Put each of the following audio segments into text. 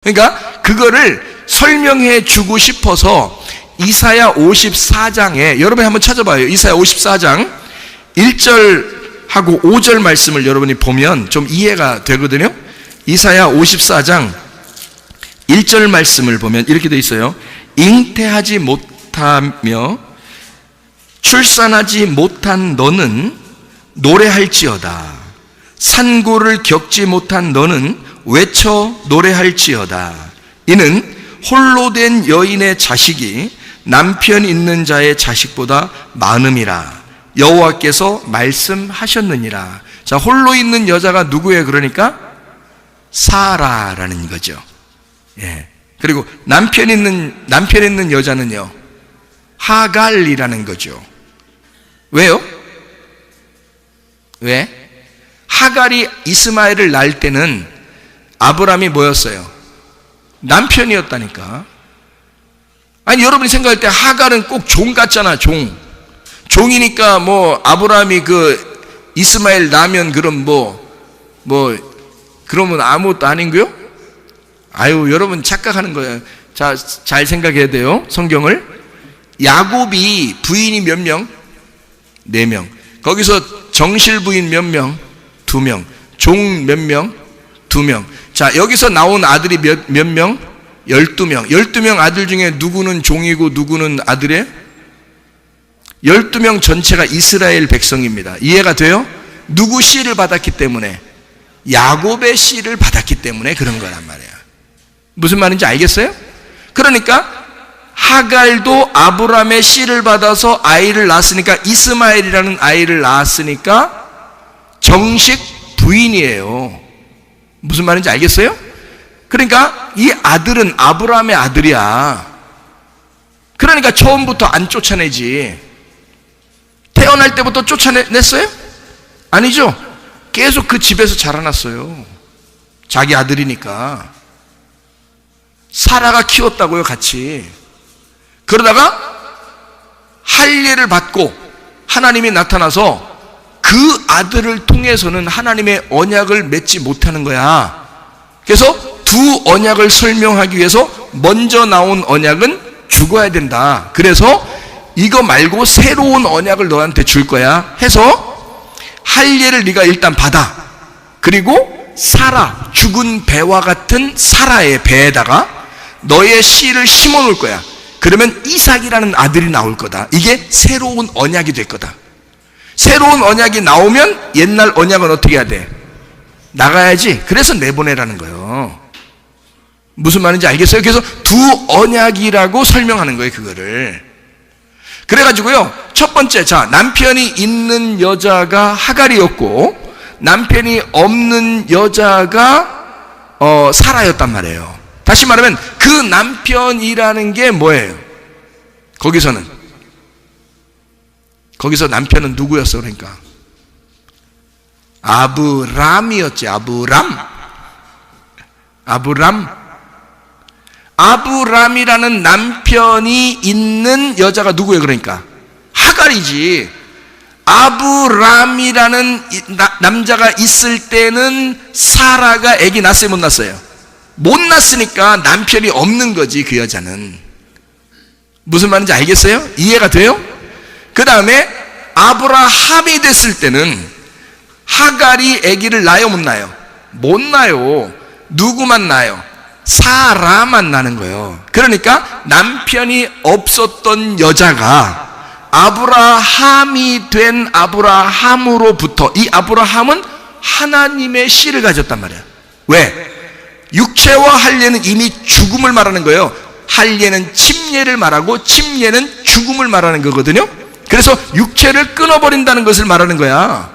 그러니까 그거를 설명해 주고 싶어서 이사야 54장에 여러분이 한번 찾아봐요. 이사야 54장 1절하고 5절 말씀을 여러분이 보면 좀 이해가 되거든요. 이사야 54장 1절 말씀을 보면 이렇게 돼 있어요. 잉태하지 못하며 출산하지 못한 너는 노래할지어다. 산고를 겪지 못한 너는 외쳐 노래할지어다. 이는 홀로 된 여인의 자식이 남편 있는 자의 자식보다 많음이라 여호와께서 말씀하셨느니라. 자, 홀로 있는 여자가 누구예요? 그러니까 사라라는 거죠. 예. 그리고 남편 있는 여자는요, 하갈이라는 거죠. 왜요? 왜? 하갈이 이스마엘을 낳을 때는 아브람이 뭐였어요? 남편이었다니까. 아니, 여러분이 생각할 때 하갈은 꼭 종 같잖아, 종. 종이니까 뭐 아브람이 그 이스마엘 낳으면 그럼 그러면 아무것도 아닌 거요? 아유, 여러분 착각하는 거예요. 자, 잘 생각해야 돼요. 성경을. 야곱이 부인이 몇 명? 4명. 거기서 정실 부인 몇 명? 2명. 종 몇 명? 2명. 자, 여기서 나온 아들이 몇 명? 12명. 12명 아들 중에 누구는 종이고 누구는 아들이에요? 12명 전체가 이스라엘 백성입니다. 이해가 돼요? 누구 씨를 받았기 때문에? 야곱의 씨를 받았기 때문에 그런 거란 말이에요. 무슨 말인지 알겠어요? 그러니까 하갈도 아브람의 씨를 받아서 아이를 낳았으니까, 이스마엘이라는 아이를 낳았으니까 정식 부인이에요. 무슨 말인지 알겠어요? 그러니까 이 아들은 아브람의 아들이야. 그러니까 처음부터 안 쫓아내지. 태어날 때부터 쫓아냈어요? 아니죠. 계속 그 집에서 자라났어요. 자기 아들이니까. 사라가 키웠다고요, 같이. 그러다가 할례를 받고 하나님이 나타나서 그 아들을 통해서는 하나님의 언약을 맺지 못하는 거야. 그래서 두 언약을 설명하기 위해서 먼저 나온 언약은 죽어야 된다. 그래서 이거 말고 새로운 언약을 너한테 줄 거야 해서 할례를 네가 일단 받아. 그리고 사라, 죽은 배와 같은 사라의 배에다가 너의 씨를 심어 놓을 거야. 그러면 이삭이라는 아들이 나올 거다. 이게 새로운 언약이 될 거다. 새로운 언약이 나오면 옛날 언약은 어떻게 해야 돼? 나가야지. 그래서 내보내라는 거예요. 무슨 말인지 알겠어요? 그래서 두 언약이라고 설명하는 거예요, 그거를. 그래가지고요, 첫 번째, 자, 남편이 있는 여자가 하갈이었고 남편이 없는 여자가 사라였단 말이에요. 다시 말하면 그 남편이라는 게 뭐예요? 거기서 남편은 누구였어? 그러니까 아브람이었지. 아브람이라는 남편이 있는 여자가 누구예요? 그러니까 하갈이지. 아브람이라는 남자가 있을 때는 사라가 아기 낳았어요, 못 낳았어요? 못 낳았으니까 남편이 없는 거지, 그 여자는. 무슨 말인지 알겠어요? 이해가 돼요? 그 다음에 아브라함이 됐을 때는 하갈이 아기를 낳아요, 못 낳아요? 못 낳아요. 누구만 낳아요? 사라만 낳는 거예요. 그러니까 남편이 없었던 여자가 아브라함이 된 아브라함으로부터, 이 아브라함은 하나님의 씨를 가졌단 말이에요. 왜? 육체와 할례는 이미 죽음을 말하는 거예요. 할례는 침례를 말하고 침례는 죽음을 말하는 거거든요. 그래서 육체를 끊어버린다는 것을 말하는 거야.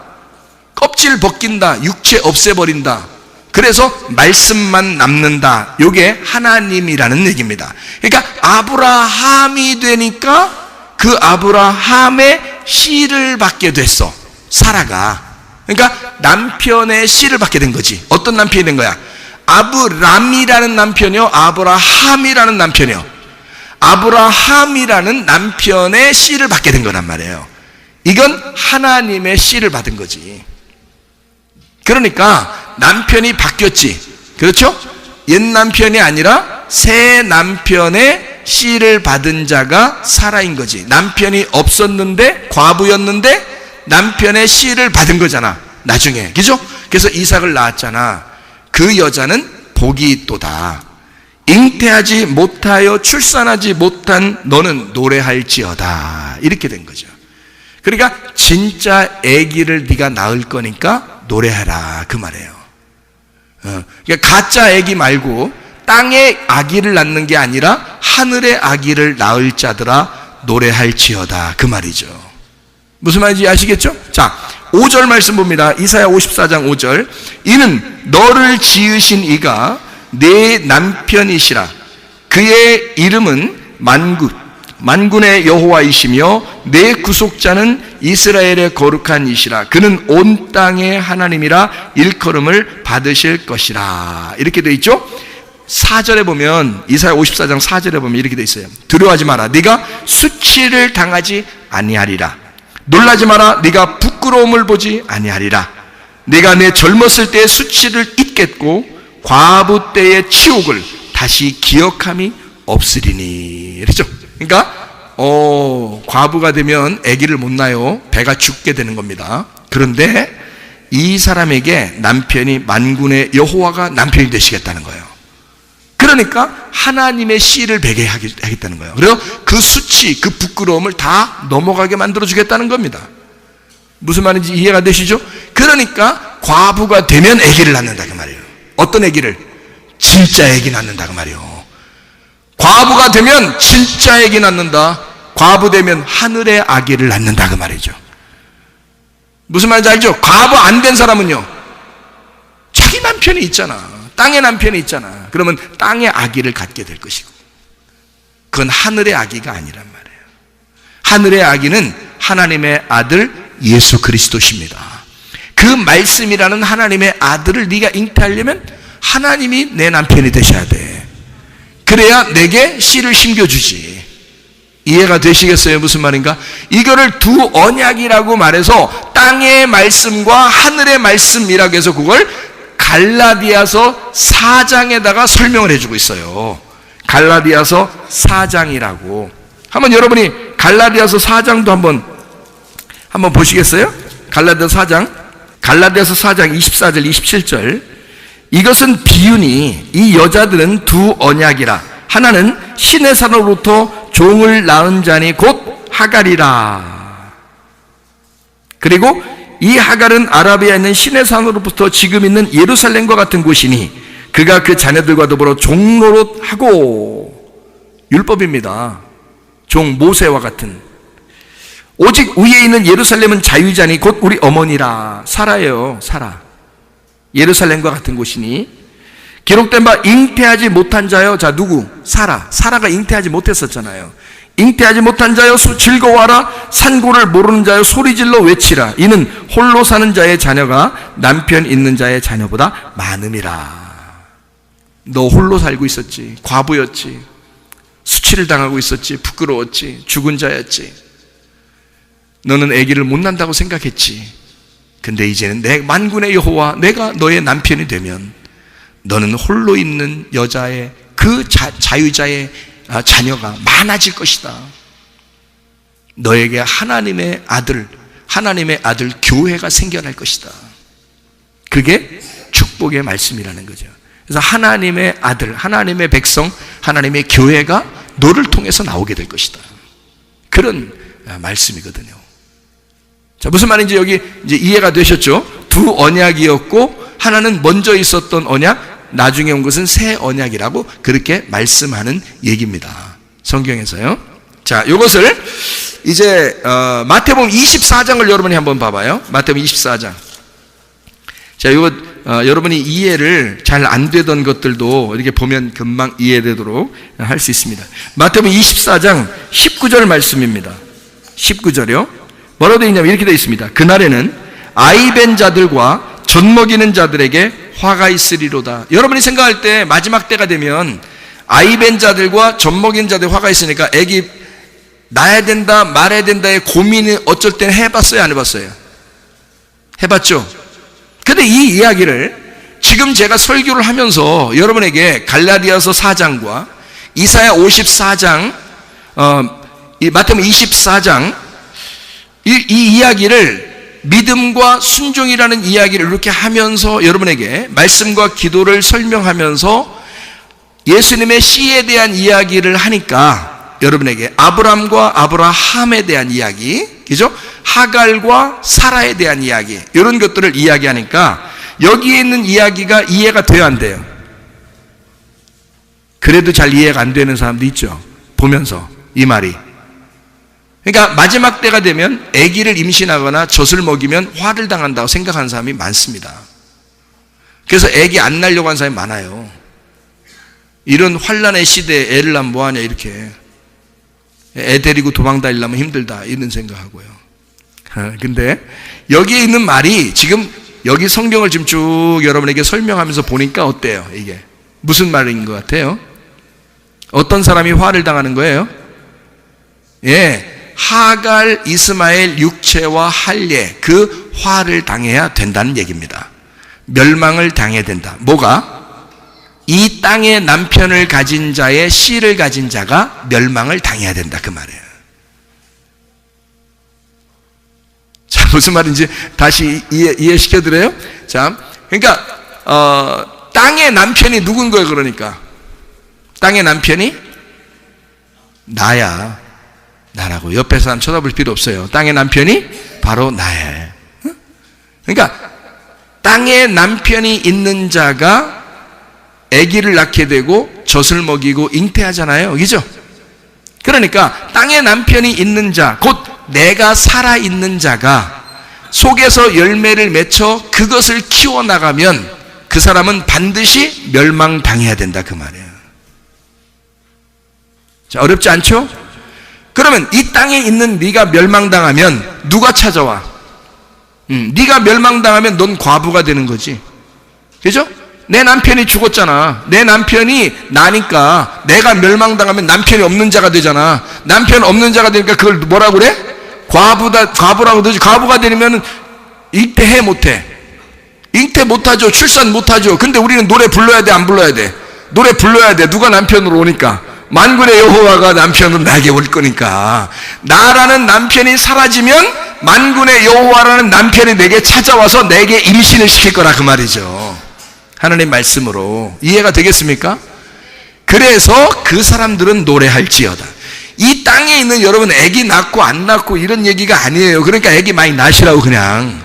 껍질 벗긴다, 육체 없애버린다. 그래서 말씀만 남는다. 이게 하나님이라는 얘기입니다. 그러니까 아브라함이 되니까 그 아브라함의 씨를 받게 됐어, 사라가. 그러니까 남편의 씨를 받게 된 거지. 어떤 남편이 된 거야? 아브람이라는 남편이요, 아브라함이라는 남편이요. 아브라함이라는 남편의 씨를 받게 된 거란 말이에요. 이건 하나님의 씨를 받은 거지. 그러니까 남편이 바뀌었지. 그렇죠? 옛 남편이 아니라 새 남편의 씨를 받은 자가 사라인 거지. 남편이 없었는데, 과부였는데 남편의 씨를 받은 거잖아, 나중에. 그죠? 그래서 이삭을 낳았잖아. 그 여자는 복이 있도다. 잉태하지 못하여 출산하지 못한 너는 노래할지어다. 이렇게 된 거죠. 그러니까 진짜 아기를 네가 낳을 거니까 노래하라, 그 말이에요. 그러니까 가짜 아기 말고 땅에 아기를 낳는 게 아니라 하늘의 아기를 낳을 자들아 노래할지어다, 그 말이죠. 무슨 말인지 아시겠죠? 자, 5절 말씀 봅니다. 이사야 54장 5절. 이는 너를 지으신 이가 내 남편이시라. 그의 이름은 만군의 여호와이시며 내 구속자는 이스라엘의 거룩한 이시라. 그는 온 땅의 하나님이라 일컬음을 받으실 것이라. 이렇게 되어 있죠. 4절에 보면, 이사야 54장 4절에 보면 이렇게 되어 있어요. 두려워하지 마라. 네가 수치를 당하지 아니하리라. 놀라지 마라. 네가 부끄러움을 보지 아니하리라. 네가 내 젊었을 때의 수치를 잊겠고 과부 때의 치욕을 다시 기억함이 없으리니. 그렇죠? 그러니까 과부가 되면 아기를 못 낳아요. 배가 죽게 되는 겁니다. 그런데 이 사람에게 남편이 만군의 여호와가 남편이 되시겠다는 거예요. 그러니까 하나님의 씨를 베게 하겠다는 거예요. 그래서 그 수치, 그 부끄러움을 다 넘어가게 만들어 주겠다는 겁니다. 무슨 말인지 이해가 되시죠? 그러니까 과부가 되면 아기를 낳는다, 그 말이에요. 어떤 아기를? 진짜 아기 낳는다, 그 말이에요. 과부가 되면 진짜 아기 낳는다. 과부 되면 하늘의 아기를 낳는다, 그 말이죠. 무슨 말인지 알죠? 과부 안 된 사람은요, 자기 남편이 있잖아. 땅의 남편이 있잖아. 그러면 땅의 아기를 갖게 될 것이고, 그건 하늘의 아기가 아니란 말이에요. 하늘의 아기는 하나님의 아들 예수 그리스도십니다. 그 말씀이라는 하나님의 아들을 네가 잉태하려면 하나님이 내 남편이 되셔야 돼. 그래야 내게 씨를 심겨주지. 이해가 되시겠어요? 무슨 말인가? 이거를 두 언약이라고 말해서 땅의 말씀과 하늘의 말씀이라고 해서 그걸 갈라디아서 4장에다가 설명을 해주고 있어요. 갈라디아서 4장이라고. 한번 여러분이 갈라디아서 4장도 한번 보시겠어요? 갈라디아서 4장 24절 27절. 이것은 비유니 이 여자들은 두 언약이라. 하나는 신의 산으로부터 종을 낳은 자니 곧 하갈이라. 그리고 이 하갈은 아라비아에 있는 신의 산으로부터 지금 있는 예루살렘과 같은 곳이니 그가 그 자녀들과 더불어 종노릇하고. 율법입니다. 종 모세와 같은. 오직 위에 있는 예루살렘은 자유자니 곧 우리 어머니라. 사라예요, 사라. 예루살렘과 같은 곳이니 기록된 바 잉태하지 못한 자여. 자, 누구? 사라가 잉태하지 못했었잖아요. 잉태하지 못한 자여 즐거워하라. 산고를 모르는 자여 소리질러 외치라. 이는 홀로 사는 자의 자녀가 남편 있는 자의 자녀보다 많음이라. 너 홀로 살고 있었지. 과부였지. 수치를 당하고 있었지. 부끄러웠지. 죽은 자였지. 너는 아기를 못 낳는다고 생각했지. 근데 이제는 내 만군의 여호와, 내가 너의 남편이 되면 너는 홀로 있는 여자의 그 자유자의 자녀가 많아질 것이다. 너에게 하나님의 아들 교회가 생겨날 것이다. 그게 축복의 말씀이라는 거죠. 그래서 하나님의 아들, 하나님의 백성, 하나님의 교회가 너를 통해서 나오게 될 것이다. 그런 말씀이거든요. 자, 무슨 말인지 여기 이제 이해가 되셨죠? 두 언약이었고 하나는 먼저 있었던 언약, 나중에 온 것은 새 언약이라고 그렇게 말씀하는 얘기입니다. 성경에서요. 자, 이것을 이제 마태복음 24장을 여러분이 한번 봐봐요. 마태복음 24장. 자, 이거 여러분이 이해를 잘 안 되던 것들도 이렇게 보면 금방 이해되도록 할 수 있습니다. 마태복음 24장 19절 말씀입니다. 19절이요. 뭐라고 되어 있냐면 이렇게 되어 있습니다. 그날에는 아이벤 자들과 젖먹이는 자들에게 화가 있으리로다. 여러분이 생각할 때 마지막 때가 되면 아이벤 자들과 젖먹이는 자들의 화가 있으니까 애기 낳아야 된다 말아야 된다의 고민을 어쩔 때는 해봤어요, 안 해봤어요? 해봤죠? 근데 이 이야기를 지금 제가 설교를 하면서 여러분에게 갈라디아서 4장과 이사야 54장, 마태복음 24장 이 이야기를 믿음과 순종이라는 이야기를 이렇게 하면서 여러분에게 말씀과 기도를 설명하면서 예수님의 씨에 대한 이야기를 하니까 여러분에게 아브람과 아브라함에 대한 이야기, 그죠? 하갈과 사라에 대한 이야기, 이런 것들을 이야기하니까 여기에 있는 이야기가 이해가 돼야 안 돼요? 그래도 잘 이해가 안 되는 사람도 있죠. 보면서 이 말이. 그러니까 마지막 때가 되면 아기를 임신하거나 젖을 먹이면 화를 당한다고 생각하는 사람이 많습니다. 그래서 아기 안 낳으려고 하는 사람이 많아요. 이런 환란의 시대에 애를 낳으면 뭐하냐 이렇게. 애 데리고 도망 다니려면 힘들다 이런 생각하고요. 근데 여기에 있는 말이 지금 여기 성경을 지금 쭉 여러분에게 설명하면서 보니까 어때요? 이게 무슨 말인 것 같아요? 어떤 사람이 화를 당하는 거예요? 예, 하갈, 이스마엘, 육체와 할례, 그 화를 당해야 된다는 얘기입니다. 멸망을 당해야 된다. 뭐가? 이 땅의 남편을 가진 자의 씨를 가진 자가 멸망을 당해야 된다 그 말이에요. 자, 무슨 말인지 다시 이해시켜드려요? 자, 그러니까 땅의 남편이 누군 거예요? 그러니까 땅의 남편이 나야. 나라고. 옆에 사람 쳐다볼 필요 없어요. 땅의 남편이 바로 나예요. 그러니까 땅의 남편이 있는 자가 아기를 낳게 되고 젖을 먹이고 잉태하잖아요. 그죠? 그러니까 땅의 남편이 있는 자, 곧 내가 살아있는 자가 속에서 열매를 맺혀 그것을 키워나가면 그 사람은 반드시 멸망당해야 된다 그 말이에요. 자, 어렵지 않죠? 그러면 이 땅에 있는 네가 멸망당하면 누가 찾아와? 네가 멸망당하면 넌 과부가 되는 거지. 그죠? 내 남편이 죽었잖아. 내 남편이 나니까 내가 멸망당하면 남편이 없는 자가 되잖아. 남편 없는 자가 되니까 그걸 뭐라고 그래? 과부라고 그러지. 과부가 되면 잉태해 못해? 잉태 못하죠. 출산 못하죠. 근데 우리는 노래 불러야 돼, 안 불러야 돼? 노래 불러야 돼. 누가 남편으로 오니까? 만군의 여호와가 남편으로 나에게 올 거니까. 나라는 남편이 사라지면 만군의 여호와라는 남편이 내게 찾아와서 내게 임신을 시킬 거라 그 말이죠. 하나님 말씀으로. 이해가 되겠습니까? 그래서 그 사람들은 노래할지어다. 이 땅에 있는 여러분 애기 낳고 안 낳고 이런 얘기가 아니에요. 그러니까 애기 많이 낳으시라고 그냥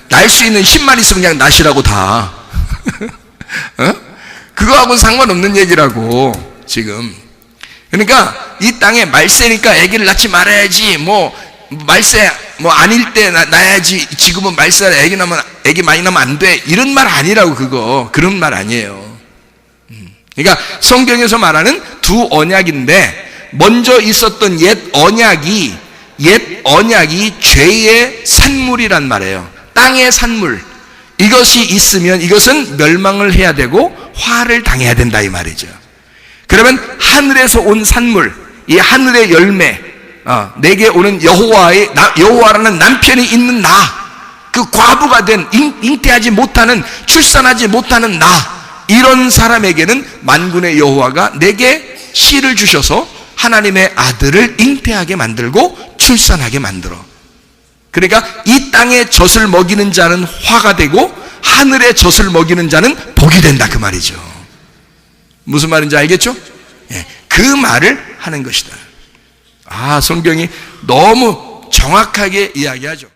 낳을 수 있는 힘만 있으면 그냥 낳으시라고 다. 어? 그거하고는 상관없는 얘기라고 지금. 그러니까 이 땅에 말세니까 애기를 낳지 말아야지, 말세 아닐 때 낳아야지, 지금은 말세라 애기 많이 낳으면 안 돼, 이런 말 아니라고. 그런 말 아니에요. 그러니까 성경에서 말하는 두 언약인데 먼저 있었던 옛 언약이 죄의 산물이란 말이에요. 땅의 산물. 이것이 있으면 이것은 멸망을 해야 되고 화를 당해야 된다 이 말이죠. 그러면 하늘에서 온 산물, 이 하늘의 열매, 내게 오는 여호와라는 남편이 있는 나, 그 과부가 된 잉태하지 못하는, 출산하지 못하는 나, 이런 사람에게는 만군의 여호와가 내게 씨를 주셔서 하나님의 아들을 잉태하게 만들고 출산하게 만들어. 그러니까 이 땅의 젖을 먹이는 자는 화가 되고 하늘의 젖을 먹이는 자는 복이 된다 그 말이죠. 무슨 말인지 알겠죠? 예, 그 말을 하는 것이다. 성경이 너무 정확하게 이야기하죠.